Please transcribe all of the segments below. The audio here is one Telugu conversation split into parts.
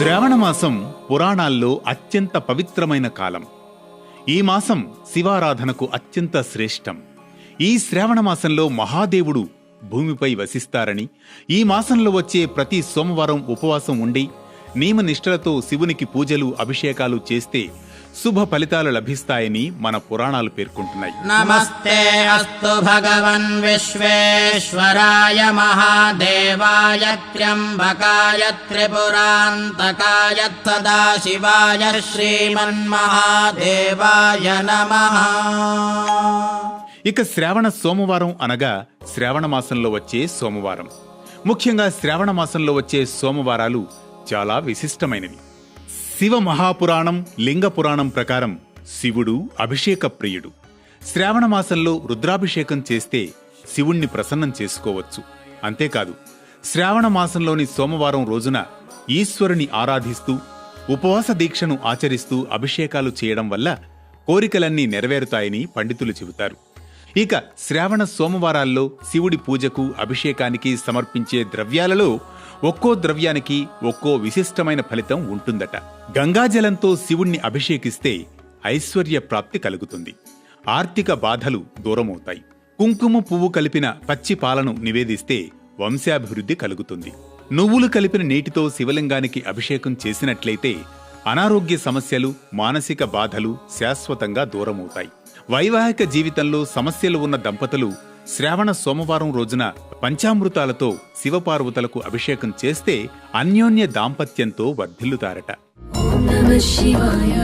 శ్రావణమాసం పురాణాల్లో అత్యంత పవిత్రమైన కాలం. ఈ మాసం శివారాధనకు అత్యంత శ్రేష్టం. ఈ శ్రావణమాసంలో మహాదేవుడు భూమిపై వసిస్తారని, ఈ మాసంలో వచ్చే ప్రతి సోమవారం ఉపవాసం ఉండి నియమనిష్టలతో శివునికి పూజలు అభిషేకాలు చేస్తే శుభ ఫలితాలు లభిస్తాయని మన పురాణాలు పేర్కొంటున్నాయి. నమస్తే అస్తు భగవన్ విశ్వేశ్వరాయ మహాదేవాయ త్ర్యంబకాయ త్రిపురాంతకాయ సదాశివాయ శ్రీమన్మహాదేవాయ నమః. ఇక శ్రావణ సోమవారం అనగా శ్రావణ మాసంలో వచ్చే సోమవారం. ముఖ్యంగా శ్రావణ మాసంలో వచ్చే సోమవారాలు చాలా విశిష్టమైనవి. శివ మహాపురాణం, లింగ పురాణం ప్రకారం శివుడు అభిషేక ప్రియుడు. శ్రావణ మాసంలో రుద్రాభిషేకం చేస్తే శివుణ్ణి ప్రసన్నం చేసుకోవచ్చు. అంతేకాదు, శ్రావణ మాసంలోని సోమవారం రోజున ఈశ్వరుని ఆరాధిస్తూ ఉపవాస దీక్షను ఆచరిస్తూ అభిషేకాలు చేయడం వల్ల కోరికలన్నీ నెరవేరుతాయని పండితులు చెబుతారు. ఇక శ్రావణ సోమవారాల్లో శివుడి పూజకు అభిషేకానికి సమర్పించే ద్రవ్యాలలో ఒక్కో ద్రవ్యానికి ఒక్కో విశిష్టమైన ఫలితం ఉంటుందట. గంగాజలంతో శివుణ్ణి అభిషేకిస్తే ఐశ్వర్య ప్రాప్తి కలుగుతుంది, ఆర్థిక బాధలు దూరమవుతాయి. కుంకుమ పువ్వు కలిపిన పచ్చి పాలను నివేదిస్తే వంశాభివృద్ధి కలుగుతుంది. నువ్వులు కలిపిన నీటితో శివలింగానికి అభిషేకం చేసినట్లయితే అనారోగ్య సమస్యలు, మానసిక బాధలు శాశ్వతంగా దూరమవుతాయి. వైవాహిక జీవితంలో సమస్యలు ఉన్న దంపతులు శ్రావణ సోమవారం రోజున పంచామృతాలతో శివపార్వతులకు అభిషేకం చేస్తే అన్యోన్య దాంపత్యంతో వర్ధిల్లుతారట. ఓం నమః శివాయ,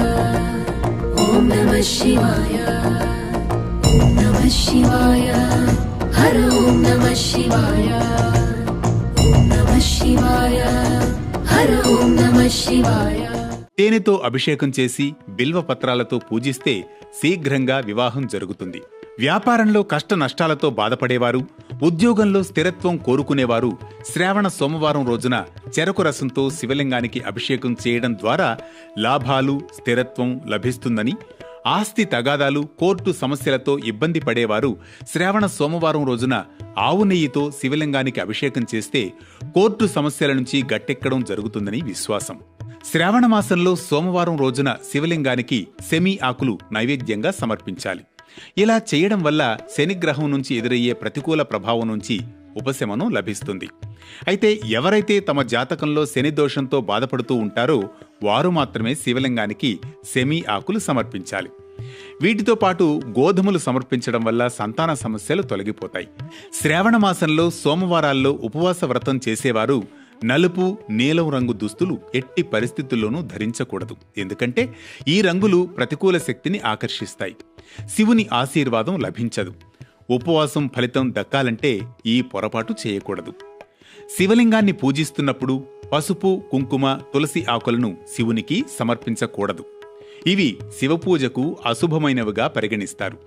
ఓం నమః శివాయ, ఓం నమః శివాయ, హర ఓం నమః శివాయ, ఓం నమః శివాయ, హర ఓం నమః శివాయ. తేనెతో అభిషేకం చేసి బిల్వ పత్రాలతో పూజిస్తే శీఘ్రంగా వివాహం జరుగుతుంది. వ్యాపారంలో కష్ట నష్టాలతో బాధపడేవారు, ఉద్యోగంలో స్థిరత్వం కోరుకునేవారు శ్రావణ సోమవారం రోజున చెరకు రసంతో శివలింగానికి అభిషేకం చేయడం ద్వారా లాభాలు, స్థిరత్వం లభిస్తుందని, ఆస్తి తగాదాలు, కోర్టు సమస్యలతో ఇబ్బంది పడేవారు శ్రావణ సోమవారం రోజున ఆవు నెయ్యితో శివలింగానికి అభిషేకం చేస్తే కోర్టు సమస్యల నుంచి గట్టెక్కడం జరుగుతుందని విశ్వాసం. శ్రావణ మాసంలో సోమవారం రోజున శివలింగానికి సెమీ ఆకులు నైవేద్యంగా సమర్పించాలి. ఇలా చేయడం వల్ల శనిగ్రహం నుంచి ఎదురయ్యే ప్రతికూల ప్రభావం నుంచి ఉపశమనం లభిస్తుంది. అయితే ఎవరైతే తమ జాతకంలో శని దోషంతో బాధపడుతూ ఉంటారో వారు మాత్రమే శివలింగానికి సెమీ ఆకులు సమర్పించాలి. వీటితో పాటు గోధుమలు సమర్పించడం వల్ల సంతాన సమస్యలు తొలగిపోతాయి. శ్రావణ మాసంలో సోమవారాల్లో ఉపవాస వ్రతం చేసేవారు నలుపు, నీలం రంగు దుస్తులు ఎట్టి పరిస్థితుల్లోనూ ధరించకూడదు. ఎందుకంటే ఈ రంగులు ప్రతికూల శక్తిని ఆకర్షిస్తాయి, శివుని ఆశీర్వాదం లభించదు. ఉపవాసం ఫలితం దక్కాలంటే ఈ పొరపాటు చేయకూడదు. శివలింగాన్ని పూజిస్తున్నప్పుడు పసుపు, కుంకుమ, తులసి ఆకులను శివునికి సమర్పించకూడదు. ఇవి శివపూజకు అశుభమైనవిగా పరిగణిస్తారు.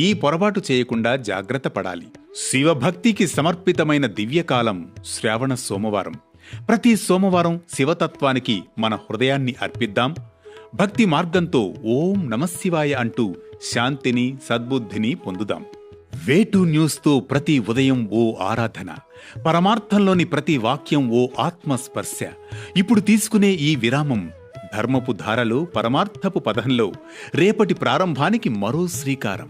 ఈ పొరపాటు చేయకుండా జాగ్రత్త పడాలి. శివభక్తికి సమర్పితమైన దివ్యకాలం శ్రావణ సోమవారం. ప్రతి సోమవారం శివతత్వానికి మన హృదయాన్ని అర్పిద్దాం. భక్తి మార్గంతో ఓం నమఃశివాయ అంటూ శాంతిని, సద్బుద్ధిని పొందుదాం. వేటు న్యూస్తో ప్రతి ఉదయం ఓ ఆరాధన, పరమార్థంలోని ప్రతి వాక్యం ఓ ఆత్మస్పర్శ. ఇప్పుడు తీసుకునే ఈ విరామం ధర్మపు ధారలో, పరమార్థపు పదంలో రేపటి ప్రారంభానికి మరో శ్రీకారం.